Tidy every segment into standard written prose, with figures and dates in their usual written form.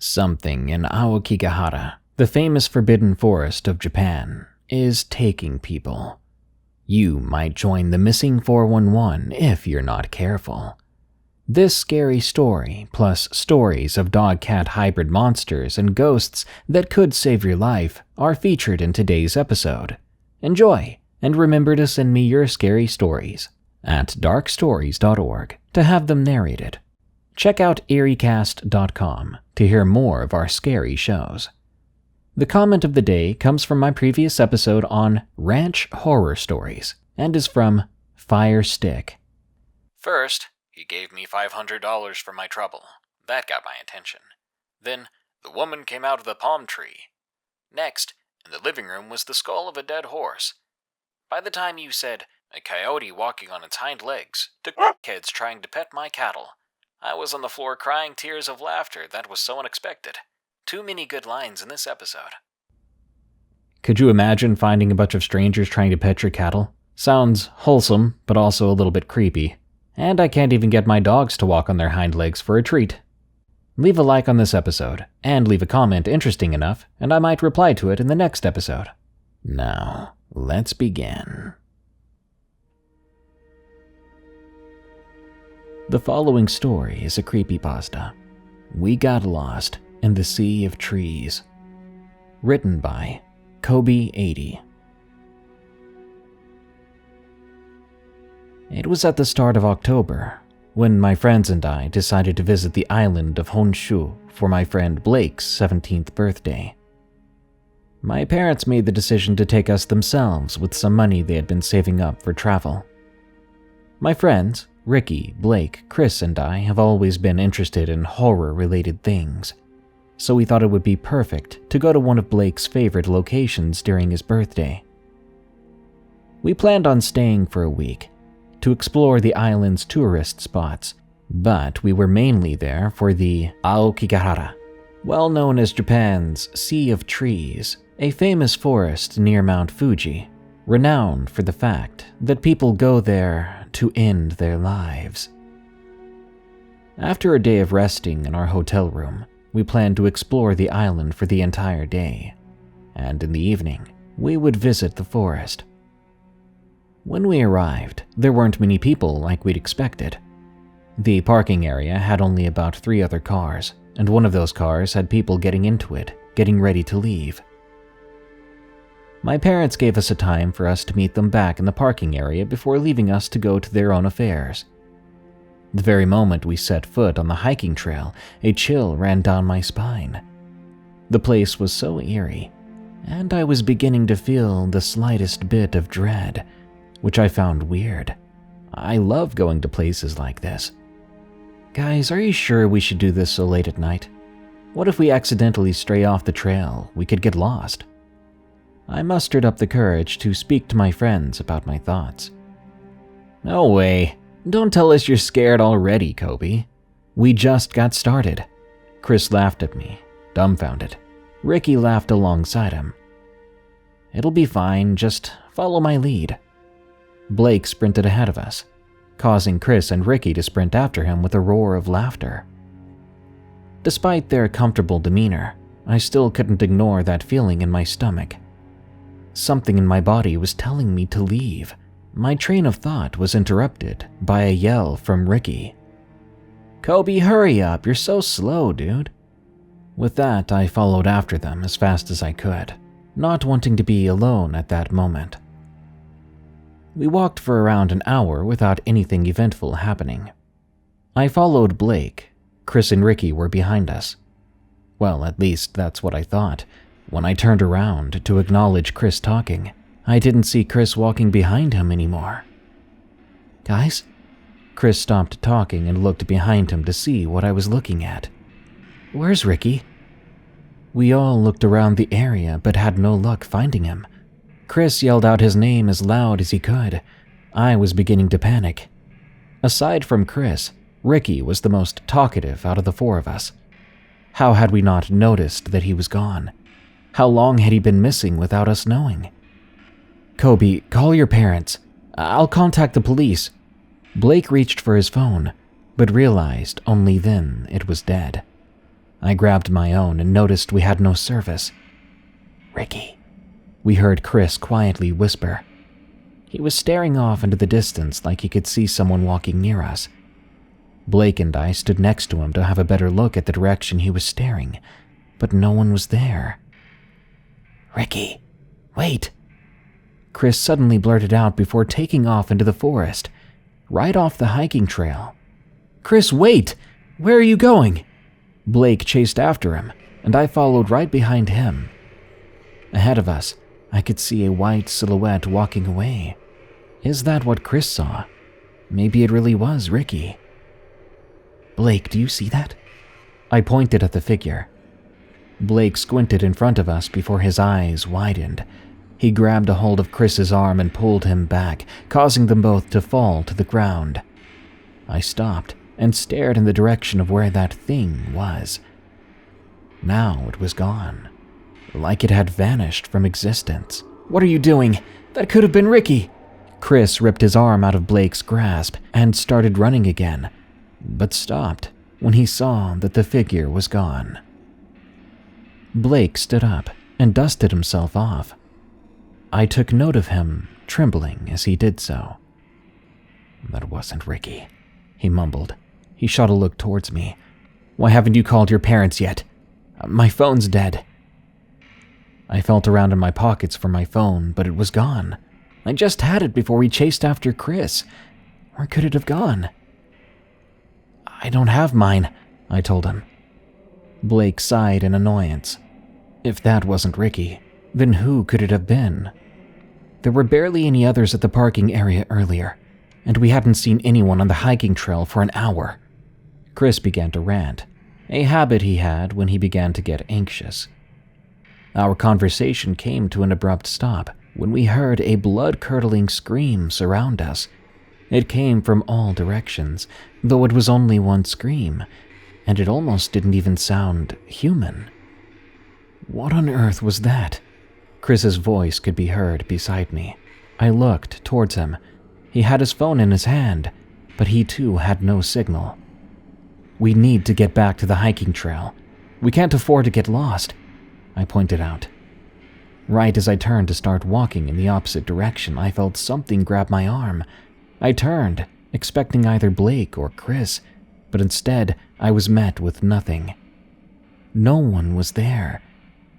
Something in Aokigahara, the famous forbidden forest of Japan, is taking people. You might join the missing 411 if you're not careful. This scary story, plus stories of dog-cat hybrid monsters and ghosts that could save your life, are featured in today's episode. Enjoy, and remember to send me your scary stories at darkstories.org to have them narrated. Check out eeriecast.com to hear more of our scary shows. The comment of the day comes from my previous episode on ranch horror stories and is from Firestick. First, he gave me $500 for my trouble. That got my attention. Then, the woman came out of the palm tree. Next, in the living room was the skull of a dead horse. By the time you said, a coyote walking on its hind legs, to kids trying to pet my cattle, I was on the floor crying tears of laughter that was so unexpected. Too many good lines in this episode. Could you imagine finding a bunch of strangers trying to pet your cattle? Sounds wholesome, but also a little bit creepy. And I can't even get my dogs to walk on their hind legs for a treat. Leave a like on this episode, and leave a comment interesting enough, and I might reply to it in the next episode. Now, let's begin. The following story is a creepypasta. We Got Lost in the Sea of Trees. Written by Kobe80. It was at the start of October when my friends and I decided to visit the island of Honshu for my friend Blake's 17th birthday. My parents made the decision to take us themselves with some money they had been saving up for travel. My friends, Ricky, Blake, Chris, and I have always been interested in horror-related things, so we thought it would be perfect to go to one of Blake's favorite locations during his birthday. We planned on staying for a week to explore the island's tourist spots, but we were mainly there for the Aokigahara, well known as Japan's Sea of Trees, a famous forest near Mount Fuji, renowned for the fact that people go there to end their lives. After a day of resting in our hotel room, we planned to explore the island for the entire day, and in the evening, we would visit the forest. When we arrived, there weren't many people like we'd expected. The parking area had only about 3 other cars, and one of those cars had people getting into it, getting ready to leave. My parents gave us a time for us to meet them back in the parking area before leaving us to go to their own affairs. The very moment we set foot on the hiking trail, a chill ran down my spine. The place was so eerie, and I was beginning to feel the slightest bit of dread, which I found weird. I love going to places like this. Guys, are you sure we should do this so late at night? What if we accidentally stray off the trail? We could get lost. I mustered up the courage to speak to my friends about my thoughts. No way. Don't tell us you're scared already, Kobe. We just got started. Chris laughed at me, dumbfounded. Ricky laughed alongside him. It'll be fine, just follow my lead. Blake sprinted ahead of us, causing Chris and Ricky to sprint after him with a roar of laughter. Despite their comfortable demeanor, I still couldn't ignore that feeling in my stomach. Something in my body was telling me to leave. My train of thought was interrupted by a yell from Ricky. Kobe, hurry up, you're so slow, dude. With that, I followed after them as fast as I could, not wanting to be alone at that moment. We walked for around an hour without anything eventful happening. I followed Blake. Chris and Ricky were behind us. Well, at least that's what I thought. When I turned around to acknowledge Chris talking, I didn't see Chris walking behind him anymore. Guys? Chris stopped talking and looked behind him to see what I was looking at. Where's Ricky? We all looked around the area but had no luck finding him. Chris yelled out his name as loud as he could. I was beginning to panic. Aside from Chris, Ricky was the most talkative out of the 4 of us. How had we not noticed that he was gone? How long had he been missing without us knowing? Kobe, call your parents. I'll contact the police. Blake reached for his phone, but realized only then it was dead. I grabbed my own and noticed we had no service. "Ricky," we heard Chris quietly whisper. He was staring off into the distance like he could see someone walking near us. Blake and I stood next to him to have a better look at the direction he was staring, but no one was there. "Ricky, wait!" Chris suddenly blurted out before taking off into the forest, right off the hiking trail. "Chris, wait! Where are you going?" Blake chased after him, and I followed right behind him. Ahead of us, I could see a white silhouette walking away. Is that what Chris saw? Maybe it really was Ricky. "Blake, do you see that?" I pointed at the figure. Blake squinted in front of us before his eyes widened. He grabbed a hold of Chris's arm and pulled him back, causing them both to fall to the ground. I stopped and stared in the direction of where that thing was. Now it was gone, like it had vanished from existence. "What are you doing? That could have been Ricky!" Chris ripped his arm out of Blake's grasp and started running again, but stopped when he saw that the figure was gone. Blake stood up and dusted himself off. I took note of him, trembling as he did so. "That wasn't Ricky," he mumbled. He shot a look towards me. "Why haven't you called your parents yet? My phone's dead." I felt around in my pockets for my phone, but it was gone. I just had it before we chased after Chris. Where could it have gone? "I don't have mine," I told him. Blake sighed in annoyance. If that wasn't Ricky, then who could it have been? There were barely any others at the parking area earlier, and we hadn't seen anyone on the hiking trail for an hour. Chris began to rant, a habit he had when he began to get anxious. Our conversation came to an abrupt stop when we heard a blood-curdling scream surround us. It came from all directions, though it was only one scream, and it almost didn't even sound human. What on earth was that? Chris's voice could be heard beside me. I looked towards him. He had his phone in his hand, but he too had no signal. "We need to get back to the hiking trail. We can't afford to get lost," I pointed out. Right as I turned to start walking in the opposite direction, I felt something grab my arm. I turned, expecting either Blake or Chris, but instead I was met with nothing. No one was there,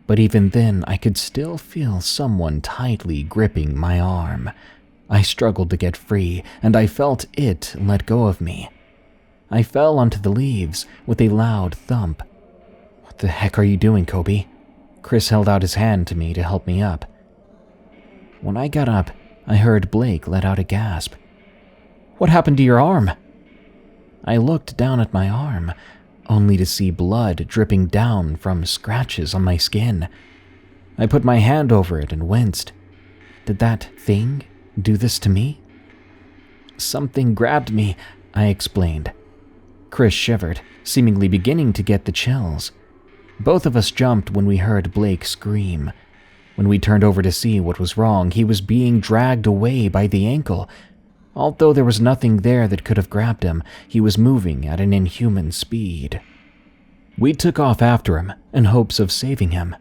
but even then I could still feel someone tightly gripping my arm. I struggled to get free, and I felt it let go of me. I fell onto the leaves with a loud thump. "What the heck are you doing, Kobe?" Chris held out his hand to me to help me up. When I got up, I heard Blake let out a gasp. "What happened to your arm?" I looked down at my arm, only to see blood dripping down from scratches on my skin. I put my hand over it and winced. Did that thing do this to me? "Something grabbed me," I explained. Chris shivered, seemingly beginning to get the chills. Both of us jumped when we heard Blake scream. When we turned over to see what was wrong, he was being dragged away by the ankle. Although there was nothing there that could have grabbed him, he was moving at an inhuman speed. We took off after him in hopes of saving him.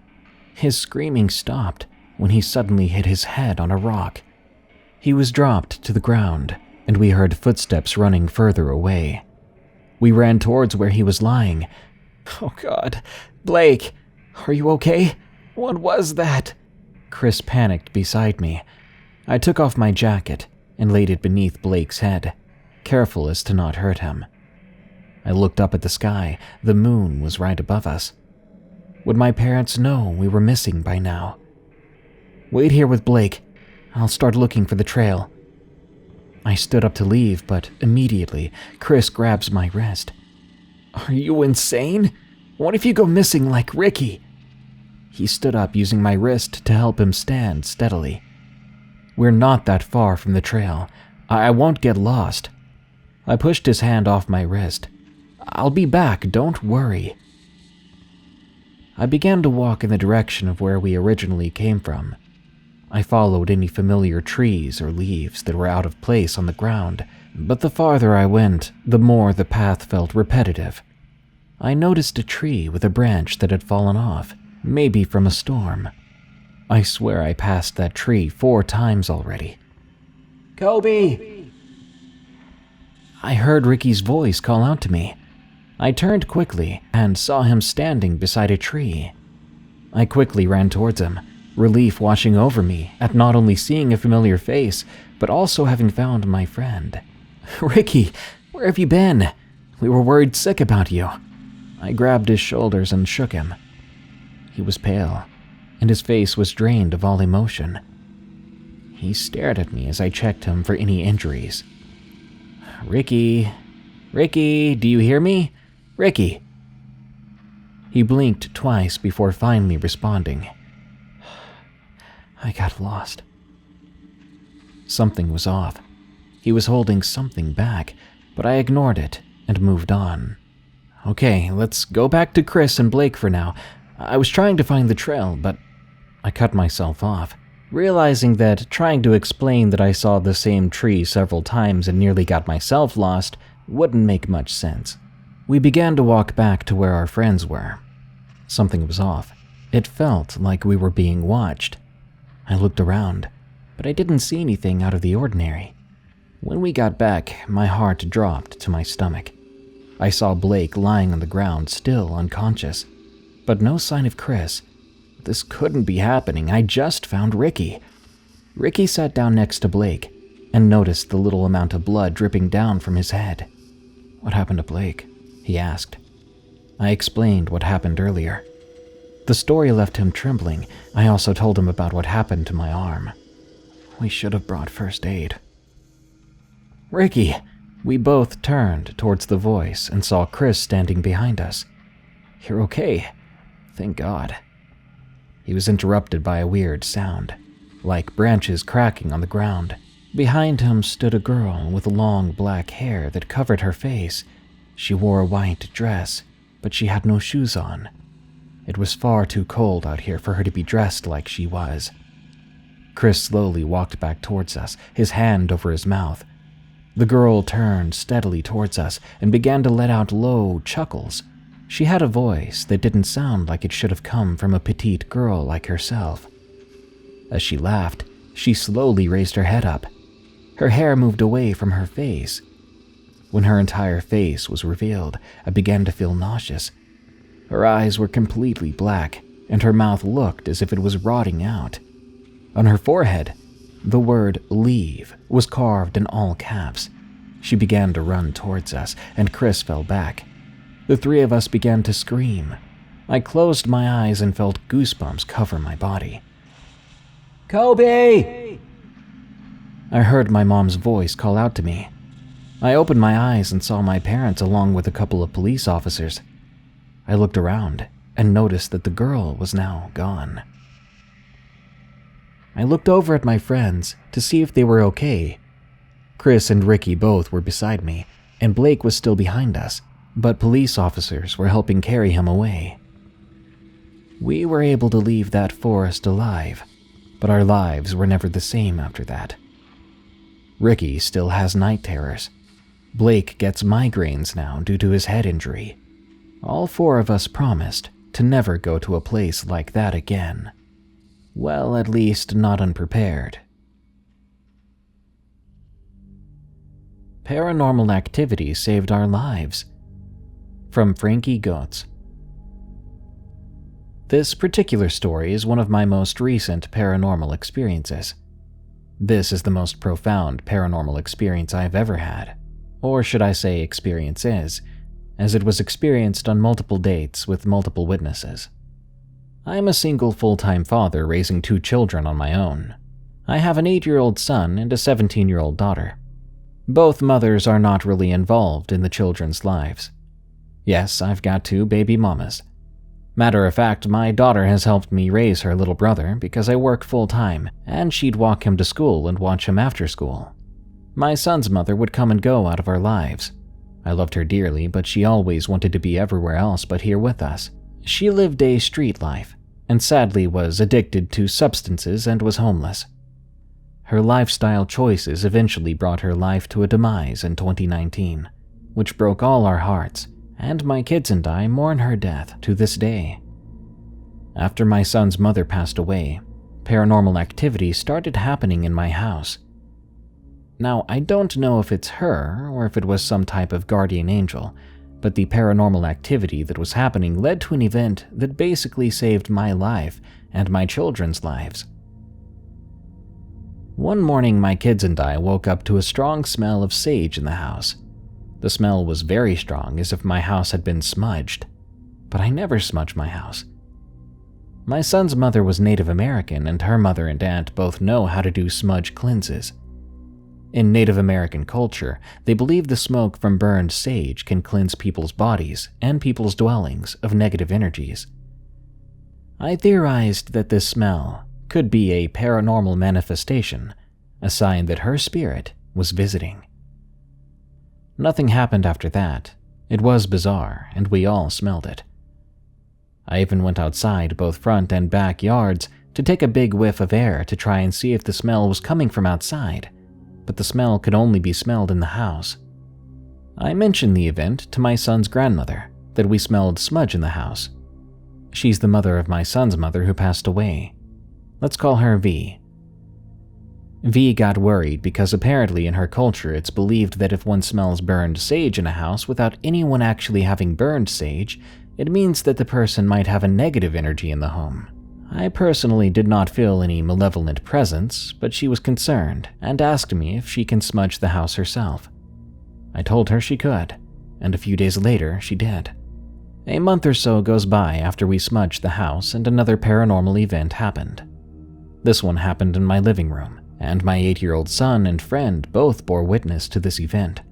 His screaming stopped when he suddenly hit his head on a rock. He was dropped to the ground, and we heard footsteps running further away. We ran towards where he was lying. "Oh God, Blake, are you okay? What was that?" Chris panicked beside me. I took off my jacket and laid it beneath Blake's head, careful as to not hurt him. I looked up at the sky. The moon was right above us. Would my parents know we were missing by now? "Wait here with Blake. I'll start looking for the trail." I stood up to leave, but immediately Chris grabs my wrist. "Are you insane? What if you go missing like Ricky?" He stood up using my wrist to help him stand steadily. "We're not that far from the trail. I won't get lost." I pushed his hand off my wrist. "I'll be back, don't worry." I began to walk in the direction of where we originally came from. I followed any familiar trees or leaves that were out of place on the ground, but the farther I went, the more the path felt repetitive. I noticed a tree with a branch that had fallen off, maybe from a storm. I swear I passed that tree 4 times already. "Kobe!" I heard Ricky's voice call out to me. I turned quickly and saw him standing beside a tree. I quickly ran towards him, relief washing over me at not only seeing a familiar face, but also having found my friend. "Ricky, where have you been? We were worried sick about you." I grabbed his shoulders and shook him. He was pale, and his face was drained of all emotion. He stared at me as I checked him for any injuries. Ricky, do you hear me? Ricky." He blinked twice before finally responding. I got lost. Something was off. He was holding something back, but I ignored it and moved on. "Okay, let's go back to Chris and Blake for now. I was trying to find the trail, but I cut myself off, realizing that trying to explain that I saw the same tree several times and nearly got myself lost wouldn't make much sense. We began to walk back to where our friends were. Something was off. It felt like we were being watched. I looked around, but I didn't see anything out of the ordinary. When we got back, my heart dropped to my stomach. I saw Blake lying on the ground, still unconscious, but no sign of Chris. This couldn't be happening. I just found Ricky. Ricky sat down next to Blake and noticed the little amount of blood dripping down from his head. "What happened to Blake?" he asked. I explained what happened earlier. The story left him trembling. I also told him about what happened to my arm. "We should have brought first aid." "Ricky!" We both turned towards the voice and saw Chris standing behind us. "You're okay. Thank God." He was interrupted by a weird sound, like branches cracking on the ground. Behind him stood a girl with long black hair that covered her face. She wore a white dress, but she had no shoes on. It was far too cold out here for her to be dressed like she was. Chris slowly walked back towards us, his hand over his mouth. The girl turned steadily towards us and began to let out low chuckles. She had a voice that didn't sound like it should have come from a petite girl like herself. As she laughed, she slowly raised her head up. Her hair moved away from her face. When her entire face was revealed, I began to feel nauseous. Her eyes were completely black, and her mouth looked as if it was rotting out. On her forehead, the word "leave" was carved in all caps. She began to run towards us, and Chris fell back. The 3 of us began to scream. I closed my eyes and felt goosebumps cover my body. "Kobe!" I heard my mom's voice call out to me. I opened my eyes and saw my parents along with a couple of police officers. I looked around and noticed that the girl was now gone. I looked over at my friends to see if they were okay. Chris and Ricky both were beside me, and Blake was still behind us, but police officers were helping carry him away. We were able to leave that forest alive, but our lives were never the same after that. Ricky still has night terrors. Blake gets migraines now due to his head injury. All 4 of us promised to never go to a place like that again. Well, at least not unprepared. Paranormal activity saved our lives. From Frankie, Gotz. This particular story is one of my most recent paranormal experiences. This is the most profound paranormal experience I've ever had, or should I say experiences, as it was experienced on multiple dates with multiple witnesses. I am a single full-time father raising 2 children on my own. I have an 8-year-old son and a 17-year-old daughter. Both mothers are not really involved in the children's lives. Yes, I've got 2 baby mamas. Matter of fact, my daughter has helped me raise her little brother because I work full-time, and she'd walk him to school and watch him after school. My son's mother would come and go out of our lives. I loved her dearly, but she always wanted to be everywhere else but here with us. She lived a street life, and sadly was addicted to substances and was homeless. Her lifestyle choices eventually brought her life to a demise in 2019, which broke all our hearts and my kids and I mourn her death to this day. After my son's mother passed away, paranormal activity started happening in my house. Now, I don't know if it's her or if it was some type of guardian angel, but the paranormal activity that was happening led to an event that basically saved my life and my children's lives. One morning, my kids and I woke up to a strong smell of sage in the house. The smell was very strong, as if my house had been smudged, but I never smudge my house. My son's mother was Native American, and her mother and aunt both know how to do smudge cleanses. In Native American culture, they believe the smoke from burned sage can cleanse people's bodies and people's dwellings of negative energies. I theorized that this smell could be a paranormal manifestation, a sign that her spirit was visiting. Nothing happened after that. It was bizarre, and we all smelled it. I even went outside both front and back yards to take a big whiff of air to try and see if the smell was coming from outside, but the smell could only be smelled in the house. I mentioned the event to my son's grandmother, that we smelled smudge in the house. She's the mother of my son's mother who passed away. Let's call her V. V got worried because apparently in her culture it's believed that if one smells burned sage in a house without anyone actually having burned sage, it means that the person might have a negative energy in the home. I personally did not feel any malevolent presence, but she was concerned and asked me if she can smudge the house herself. I told her she could, and a few days later she did. A month or so goes by after we smudged the house and another paranormal event happened. This one happened in my living room, and my 8-year-old son and friend both bore witness to this event.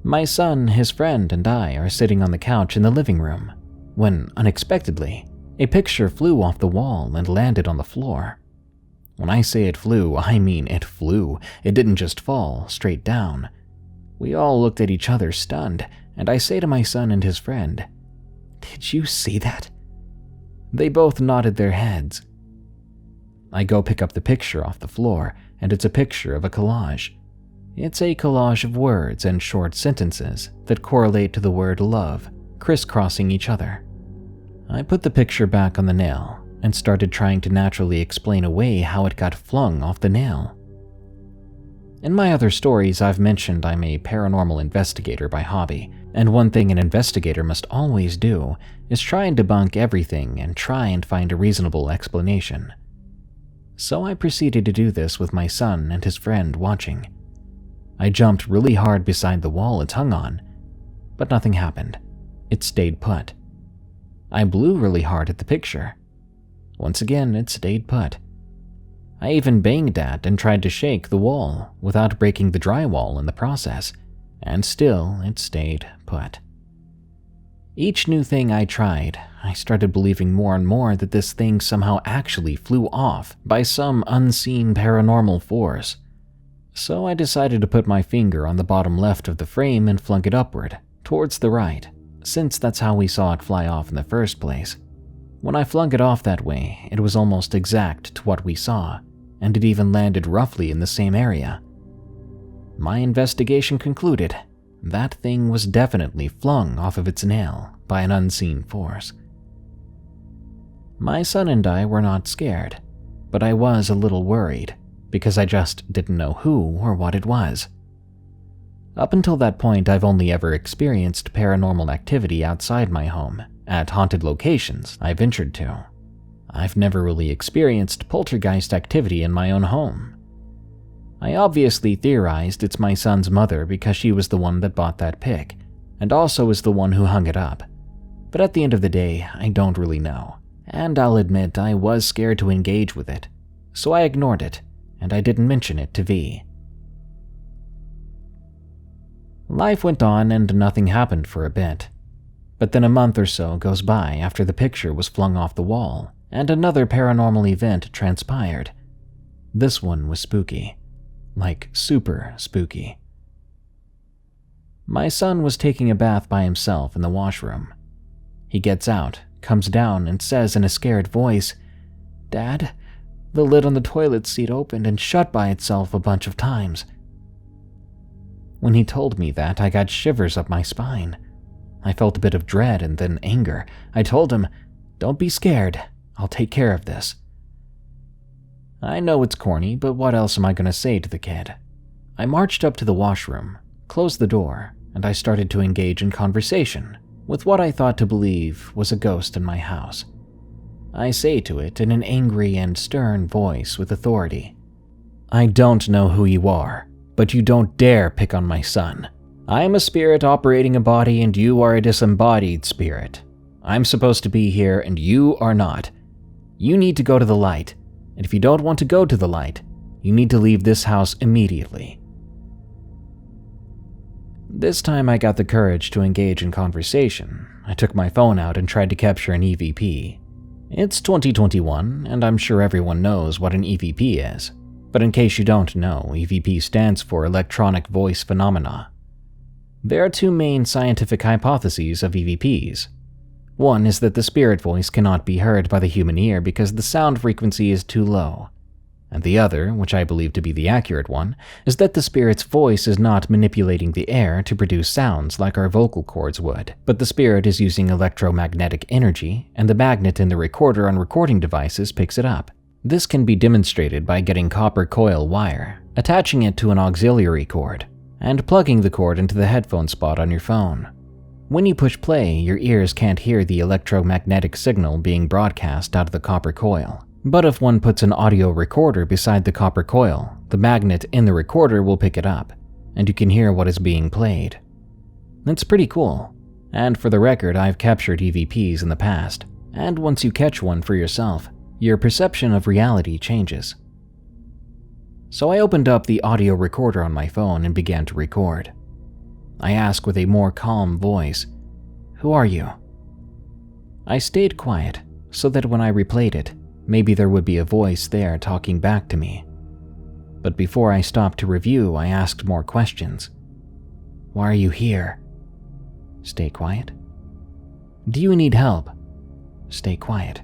My son, his friend, and I are sitting on the couch in the living room when, unexpectedly, a picture flew off the wall and landed on the floor. When I say it flew, I mean it flew. It didn't just fall straight down. We all looked at each other stunned, and I say to my son and his friend, "Did you see that?" They both nodded their heads. I go pick up the picture off the floor, and it's a picture of a collage. It's a collage of words and short sentences that correlate to the word love, crisscrossing each other. I put the picture back on the nail and started trying to naturally explain away how it got flung off the nail. In my other stories, I've mentioned I'm a paranormal investigator by hobby, and one thing an investigator must always do is try and debunk everything and try and find a reasonable explanation. So I proceeded to do this with my son and his friend watching. I jumped really hard beside the wall it's hung on, but nothing happened. It stayed put. I blew really hard at the picture. Once again, it stayed put. I even banged at and tried to shake the wall without breaking the drywall in the process, and still it stayed put. Each new thing I tried, I started believing more and more that this thing somehow actually flew off by some unseen paranormal force. So I decided to put my finger on the bottom left of the frame and flung it upward, towards the right, since that's how we saw it fly off in the first place. When I flung it off that way, it was almost exact to what we saw, and it even landed roughly in the same area. My investigation concluded that thing was definitely flung off of its nail by an unseen force. My son and I were not scared, but I was a little worried because I just didn't know who or what it was. Up until that point, I've only ever experienced paranormal activity outside my home, at haunted locations I ventured to. I've never really experienced poltergeist activity in my own home. I obviously theorized it's my son's mother because she was the one that bought that pic, and also is the one who hung it up. But at the end of the day, I don't really know, and I'll admit I was scared to engage with it, so I ignored it, and I didn't mention it to V. Life went on and nothing happened for a bit. But then a month or so goes by after the picture was flung off the wall, and another paranormal event transpired. This one was spooky. Like super spooky. My son was taking a bath by himself in the washroom. He gets out, comes down, and says in a scared voice, "Dad, the lid on the toilet seat opened and shut by itself a bunch of times." When he told me that, I got shivers up my spine. I felt a bit of dread and then anger. I told him, "Don't be scared. I'll take care of this." I know it's corny, but what else am I going to say to the kid? I marched up to the washroom, closed the door, and I started to engage in conversation with what I thought to believe was a ghost in my house. I say to it in an angry and stern voice with authority, "I don't know who you are, but you don't dare pick on my son. I am a spirit operating a body and you are a disembodied spirit. I'm supposed to be here and you are not. You need to go to the light, and if you don't want to go to the light, you need to leave this house immediately." This time I got the courage to engage in conversation. I took my phone out and tried to capture an EVP. It's 2021, and I'm sure everyone knows what an EVP is. But in case you don't know, EVP stands for Electronic Voice Phenomena. There are two main scientific hypotheses of EVPs. One is that the spirit voice cannot be heard by the human ear because the sound frequency is too low. And the other, which I believe to be the accurate one, is that the spirit's voice is not manipulating the air to produce sounds like our vocal cords would, but the spirit is using electromagnetic energy, and the magnet in the recorder on recording devices picks it up. This can be demonstrated by getting copper coil wire, attaching it to an auxiliary cord, and plugging the cord into the headphone spot on your phone. When you push play, your ears can't hear the electromagnetic signal being broadcast out of the copper coil. But if one puts an audio recorder beside the copper coil, the magnet in the recorder will pick it up, and you can hear what is being played. It's pretty cool, and for the record, I've captured EVPs in the past, and once you catch one for yourself, your perception of reality changes. So I opened up the audio recorder on my phone and began to record. I asked with a more calm voice, "Who are you?" I stayed quiet so that when I replayed it, maybe there would be a voice there talking back to me. But before I stopped to review, I asked more questions. "Why are you here?" Stay quiet. "Do you need help?" Stay quiet.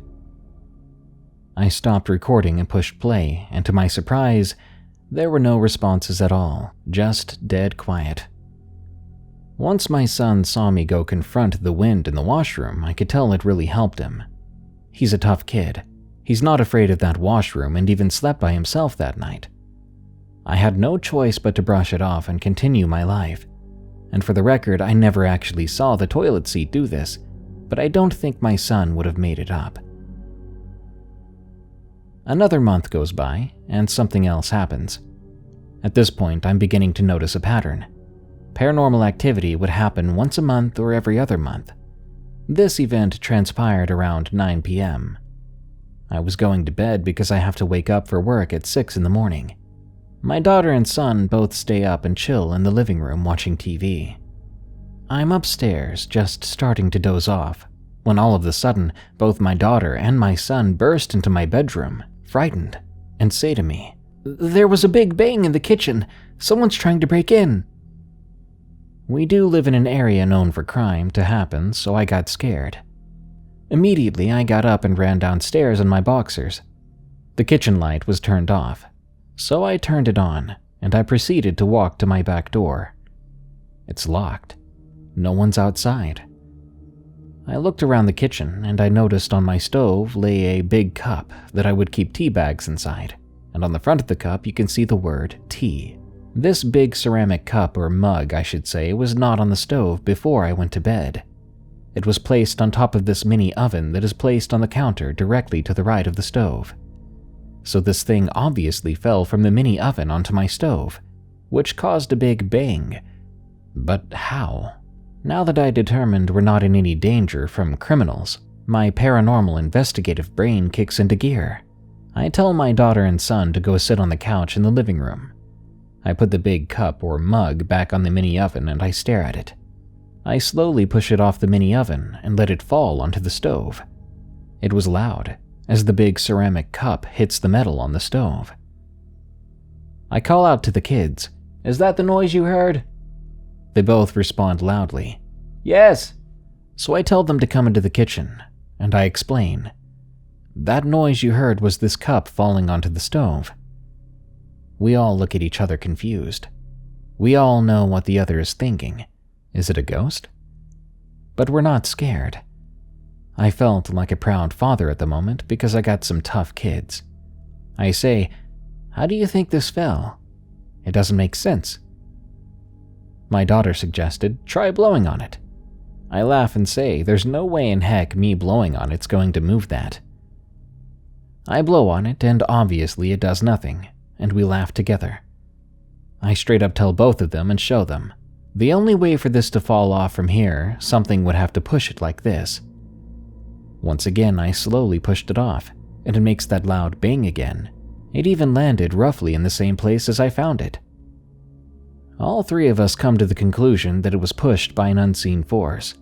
I stopped recording and pushed play, and to my surprise, there were no responses at all, just dead quiet. Once my son saw me go confront the wind in the washroom, I could tell it really helped him. He's a tough kid. He's not afraid of that washroom and even slept by himself that night. I had no choice but to brush it off and continue my life. And for the record, I never actually saw the toilet seat do this, but I don't think my son would have made it up. Another month goes by, and something else happens. At this point, I'm beginning to notice a pattern. Paranormal activity would happen once a month or every other month. This event transpired around 9 p.m. I was going to bed because I have to wake up for work at 6 in the morning. My daughter and son both stay up and chill in the living room watching TV. I'm upstairs, just starting to doze off, when all of a sudden, both my daughter and my son burst into my bedroom, frightened, and say to me, "There was a big bang in the kitchen. Someone's trying to break in." We do live in an area known for crime to happen, so I got scared. Immediately, I got up and ran downstairs in my boxers. The kitchen light was turned off, so I turned it on, and I proceeded to walk to my back door. It's locked. No one's outside. I looked around the kitchen, and I noticed on my stove lay a big cup that I would keep tea bags inside, and on the front of the cup you can see the word tea. This big ceramic cup, or mug I should say, was not on the stove before I went to bed. It was placed on top of this mini oven that is placed on the counter directly to the right of the stove. So this thing obviously fell from the mini oven onto my stove, which caused a big bang. But how? Now that I determined we're not in any danger from criminals, my paranormal investigative brain kicks into gear. I tell my daughter and son to go sit on the couch in the living room. I put the big cup or mug back on the mini oven and I stare at it. I slowly push it off the mini oven and let it fall onto the stove. It was loud, as the big ceramic cup hits the metal on the stove. I call out to the kids, "Is that the noise you heard?" They both respond loudly, "Yes." So I tell them to come into the kitchen, and I explain. That noise you heard was this cup falling onto the stove. We all look at each other confused. We all know what the other is thinking. Is it a ghost? but we're not scared. I felt like a proud father at the moment because I got some tough kids. I say, "How do you think this fell? It doesn't make sense." My daughter suggested, "Try blowing on it." I laugh and say, "There's no way in heck me blowing on it's going to move that." I blow on it and obviously it does nothing, and we laugh together. I straight up tell both of them and show them. The only way for this to fall off from here, something would have to push it like this. Once again, I slowly pushed it off, and it makes that loud bang again. It even landed roughly in the same place as I found it. All three of us come to the conclusion that it was pushed by an unseen force.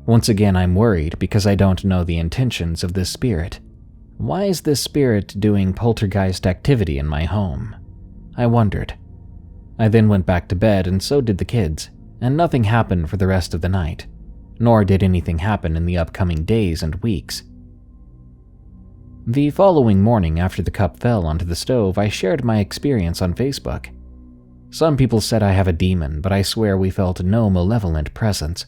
Once again, I'm worried because I don't know the intentions of this spirit. Why is this spirit doing poltergeist activity in my home? I wondered. I then went back to bed and so did the kids, and nothing happened for the rest of the night, nor did anything happen in the upcoming days and weeks. The following morning after the cup fell onto the stove, I shared my experience on Facebook. Some people said I have a demon, but I swear we felt no malevolent presence.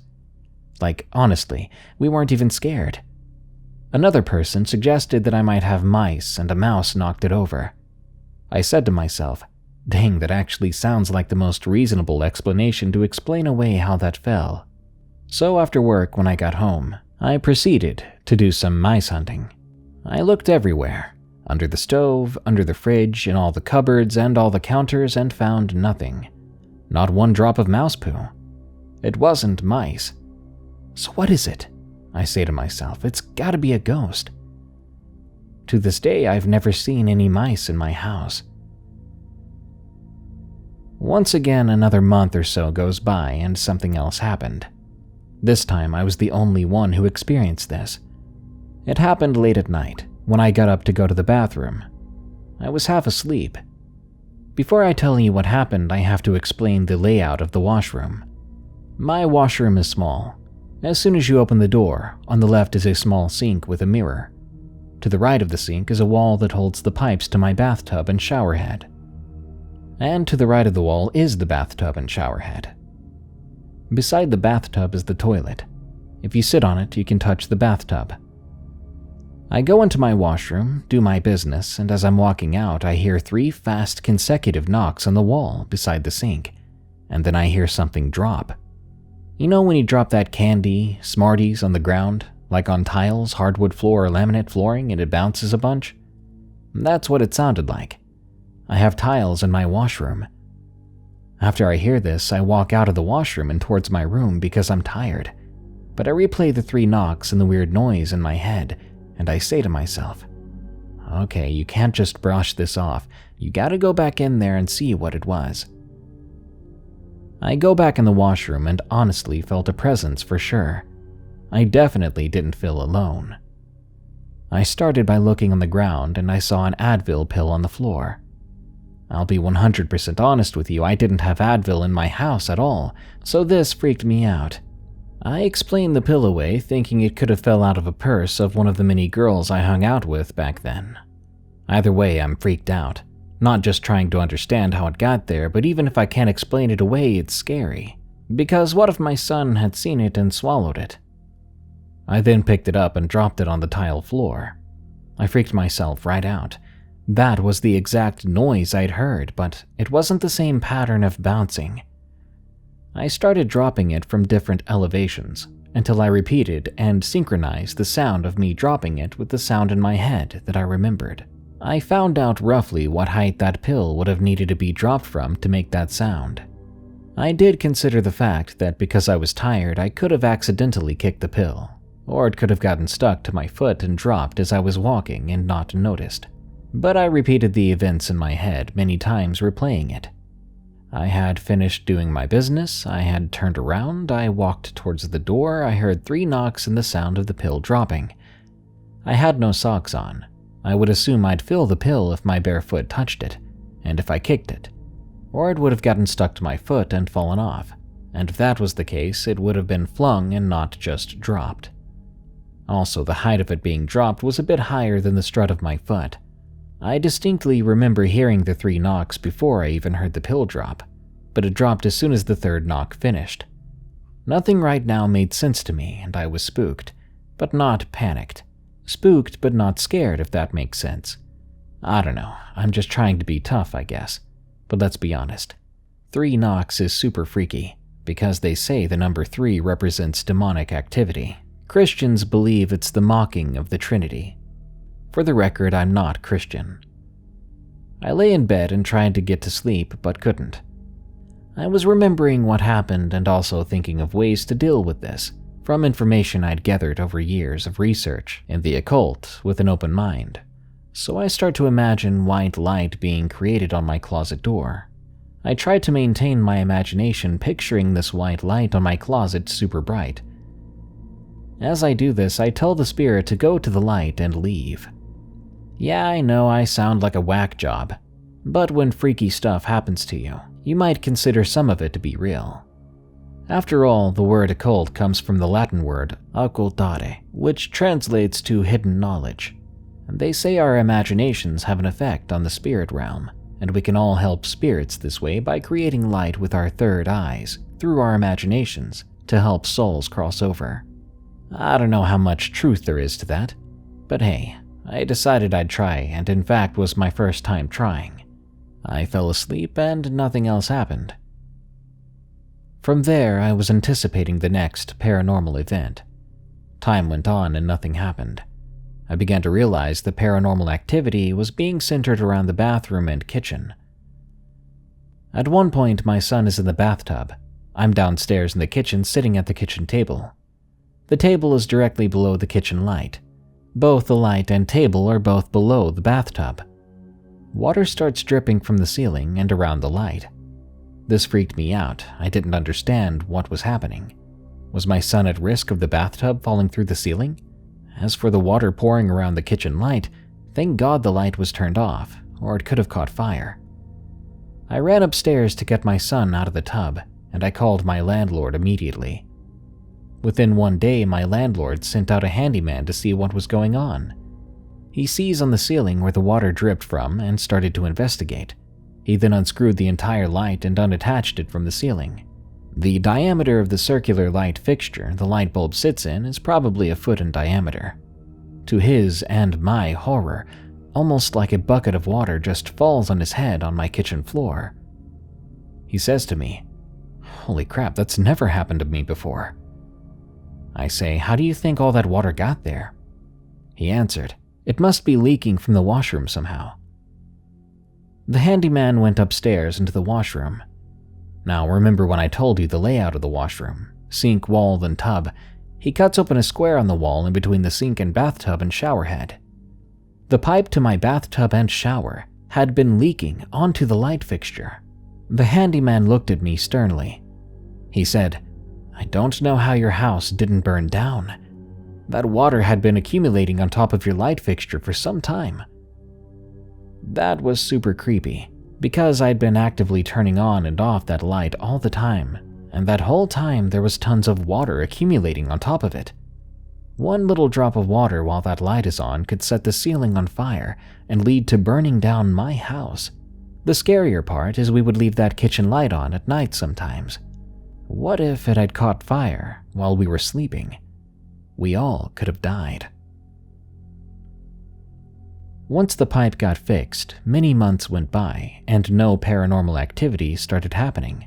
Like, honestly, we weren't even scared. Another person suggested that I might have mice and a mouse knocked it over. I said to myself, dang, that actually sounds like the most reasonable explanation to explain away how that fell. So after work, when I got home, I proceeded to do some mice hunting. I looked everywhere, under the stove, under the fridge, in all the cupboards and all the counters, and found nothing. Not one drop of mouse poo. It wasn't mice. So what is it? I say to myself, it's gotta be a ghost. To this day, I've never seen any mice in my house. Once again, another month or so goes by and something else happened. This time, I was the only one who experienced this. It happened late at night, when I got up to go to the bathroom. I was half asleep. Before I tell you what happened, I have to explain the layout of the washroom. My washroom is small. As soon as you open the door, on the left is a small sink with a mirror. To the right of the sink is a wall that holds the pipes to my bathtub and shower head. And to the right of the wall is the bathtub and shower head. Beside the bathtub is the toilet. If you sit on it, you can touch the bathtub. I go into my washroom, do my business, and as I'm walking out, I hear 3 fast consecutive knocks on the wall beside the sink, and then I hear something drop. You know when you drop that candy, Smarties on the ground, like on tiles, hardwood floor, or laminate flooring, and it bounces a bunch? That's what it sounded like. I have tiles in my washroom. After I hear this, I walk out of the washroom and towards my room because I'm tired. But I replay the 3 knocks and the weird noise in my head, and I say to myself, okay, you can't just brush this off. You gotta go back in there and see what it was. I go back in the washroom and honestly felt a presence for sure. I definitely didn't feel alone. I started by looking on the ground and I saw an Advil pill on the floor. I'll be 100% honest with you, I didn't have Advil in my house at all, so this freaked me out. I explained the pill away, thinking it could have fell out of a purse of one of the many girls I hung out with back then. Either way, I'm freaked out. Not just trying to understand how it got there, but even if I can't explain it away, it's scary. Because what if my son had seen it and swallowed it? I then picked it up and dropped it on the tile floor. I freaked myself right out. That was the exact noise I'd heard, but it wasn't the same pattern of bouncing. I started dropping it from different elevations until I repeated and synchronized the sound of me dropping it with the sound in my head that I remembered. I found out roughly what height that pill would have needed to be dropped from to make that sound. I did consider the fact that because I was tired, I could have accidentally kicked the pill, or it could have gotten stuck to my foot and dropped as I was walking and not noticed. But I repeated the events in my head many times, replaying it. I had finished doing my business, I had turned around, I walked towards the door, I heard 3 knocks and the sound of the pill dropping. I had no socks on. I would assume I'd feel the pill if my bare foot touched it, and if I kicked it. Or it would have gotten stuck to my foot and fallen off, and if that was the case, it would have been flung and not just dropped. Also, the height of it being dropped was a bit higher than the strut of my foot. I distinctly remember hearing the 3 knocks before I even heard the pill drop, but it dropped as soon as the 3rd knock finished. Nothing right now made sense to me, and I was spooked, but not panicked. Spooked, but not scared, if that makes sense. I don't know, I'm just trying to be tough, I guess. But let's be honest. 3 knocks is super freaky, because they say the number 3 represents demonic activity. Christians believe it's the mocking of the Trinity. For the record, I'm not Christian. I lay in bed and tried to get to sleep, but couldn't. I was remembering what happened and also thinking of ways to deal with this, from information I'd gathered over years of research in the occult with an open mind. So I start to imagine white light being created on my closet door. I tried to maintain my imagination picturing this white light on my closet super bright. As I do this, I tell the spirit to go to the light and leave. Yeah, I know I sound like a whack job, but when freaky stuff happens to you, you might consider some of it to be real. After all, the word occult comes from the Latin word occultare, which translates to hidden knowledge. And they say our imaginations have an effect on the spirit realm, and we can all help spirits this way by creating light with our third eyes through our imaginations to help souls cross over. I don't know how much truth there is to that, but hey, I decided I'd try, and in fact was my first time trying. I fell asleep and nothing else happened. From there, I was anticipating the next paranormal event. Time went on and nothing happened. I began to realize the paranormal activity was being centered around the bathroom and kitchen. At one point, my son is in the bathtub. I'm downstairs in the kitchen sitting at the kitchen table. The table is directly below the kitchen light. Both the light and table are both below the bathtub. Water starts dripping from the ceiling and around the light. This freaked me out. I didn't understand what was happening. Was my son at risk of the bathtub falling through the ceiling? As for the water pouring around the kitchen light, thank God the light was turned off, or it could have caught fire. I ran upstairs to get my son out of the tub, and I called my landlord immediately. Within one day, my landlord sent out a handyman to see what was going on. He sees on the ceiling where the water dripped from and started to investigate. He then unscrewed the entire light and unattached it from the ceiling. The diameter of the circular light fixture the light bulb sits in is probably a foot in diameter. To his and my horror, almost like a bucket of water just falls on his head on my kitchen floor. He says to me, "Holy crap, that's never happened to me before." I say, "How do you think all that water got there?" He answered, "It must be leaking from the washroom somehow." The handyman went upstairs into the washroom. Now remember when I told you the layout of the washroom, sink, wall, then tub. He cuts open a square on the wall in between the sink and bathtub and shower head. The pipe to my bathtub and shower had been leaking onto the light fixture. The handyman looked at me sternly. He said, "I don't know how your house didn't burn down. That water had been accumulating on top of your light fixture for some time." That was super creepy, because I'd been actively turning on and off that light all the time, and that whole time there was tons of water accumulating on top of it. One little drop of water while that light is on could set the ceiling on fire and lead to burning down my house. The scarier part is we would leave that kitchen light on at night sometimes. What if it had caught fire while we were sleeping? We all could have died. Once the pipe got fixed, many months went by and no paranormal activity started happening.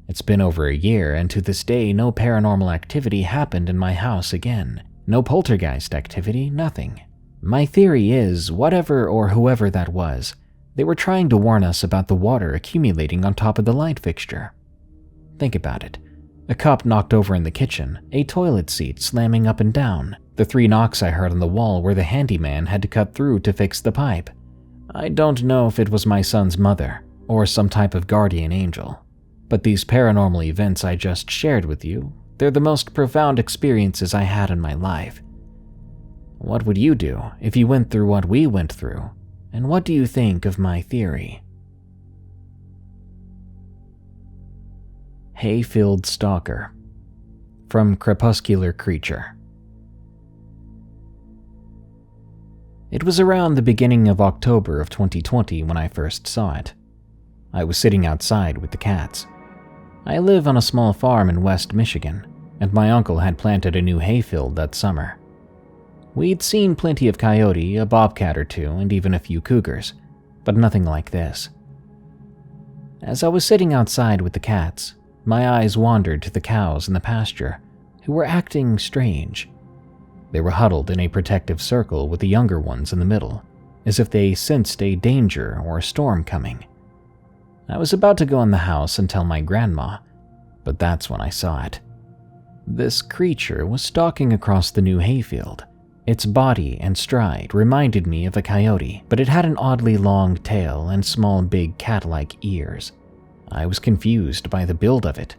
It's been over a year, and to this day no paranormal activity happened in my house again. No poltergeist activity, nothing. My theory is, whatever or whoever that was, they were trying to warn us about the water accumulating on top of the light fixture. Think about it. A cup knocked over in the kitchen, a toilet seat slamming up and down, the 3 knocks I heard on the wall where the handyman had to cut through to fix the pipe. I don't know if it was my son's mother or some type of guardian angel, but these paranormal events I just shared with you, they're the most profound experiences I had in my life. What would you do if you went through what we went through, and what do you think of my theory? Hayfield Stalker, from Crepuscular Creature. It was around the beginning of October of 2020 when I first saw it. I was sitting outside with the cats. I live on a small farm in West Michigan, and my uncle had planted a new hayfield that summer. We'd seen plenty of coyote, a bobcat or two, and even a few cougars, but nothing like this. As I was sitting outside with the cats, my eyes wandered to the cows in the pasture, who were acting strange. They were huddled in a protective circle with the younger ones in the middle, as if they sensed a danger or a storm coming. I was about to go in the house and tell my grandma, but that's when I saw it. This creature was stalking across the new hayfield. Its body and stride reminded me of a coyote, but it had an oddly long tail and small big cat-like ears. I was confused by the build of it,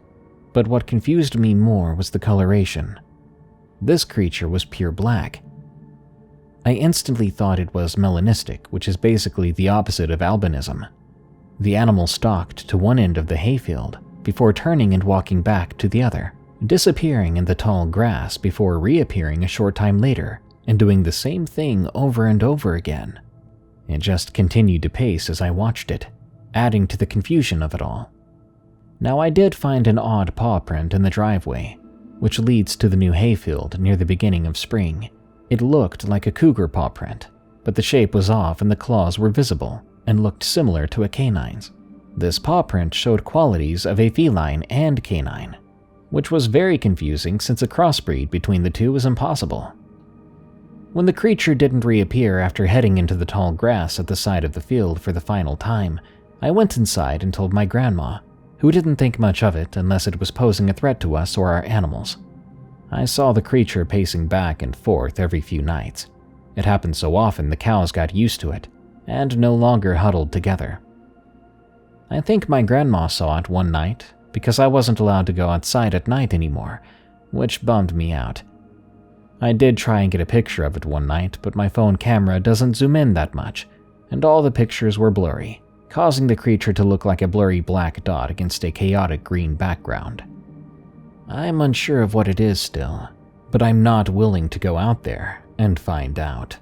but what confused me more was the coloration. This creature was pure black. I instantly thought it was melanistic, which is basically the opposite of albinism. The animal stalked to one end of the hayfield before turning and walking back to the other, disappearing in the tall grass before reappearing a short time later and doing the same thing over and over again. It just continued to pace as I watched it, adding to the confusion of it all. Now I did find an odd paw print in the driveway, which leads to the new hayfield near the beginning of spring. It looked like a cougar paw print, but the shape was off and the claws were visible and looked similar to a canine's. This paw print showed qualities of a feline and canine, which was very confusing since a crossbreed between the two was impossible. When the creature didn't reappear after heading into the tall grass at the side of the field for the final time, I went inside and told my grandma, who didn't think much of it unless it was posing a threat to us or our animals. I saw the creature pacing back and forth every few nights. It happened so often the cows got used to it and no longer huddled together. I think my grandma saw it one night because I wasn't allowed to go outside at night anymore, which bummed me out. I did try and get a picture of it one night, but my phone camera doesn't zoom in that much, and all the pictures were blurry, causing the creature to look like a blurry black dot against a chaotic green background. I'm unsure of what it is still, but I'm not willing to go out there and find out.